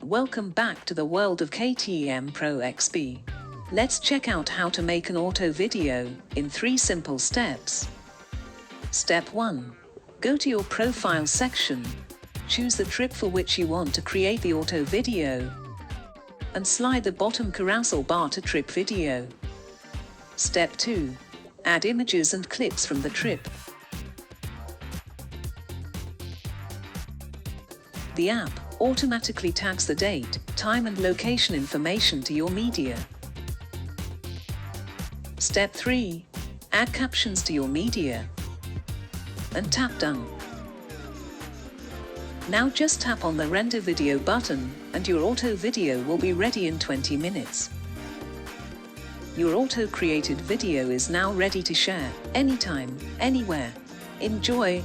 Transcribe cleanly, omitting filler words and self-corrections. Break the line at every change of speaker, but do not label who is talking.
Welcome back to the world of KTM Pro-XP. Let's check out how to make an auto video in 3 simple steps. Step 1. Go to your profile section. Choose the trip for which you want to create the auto video and slide the bottom carousel bar to trip video. Step 2. Add images and clips from the trip. The app automatically tags the date, time and location information to your media. Step 3. Add captions to your media. And tap Done. Now just tap on the Render Video button, and your auto video will be ready in 20 minutes. Your auto-created video is now ready to share, anytime, anywhere. Enjoy!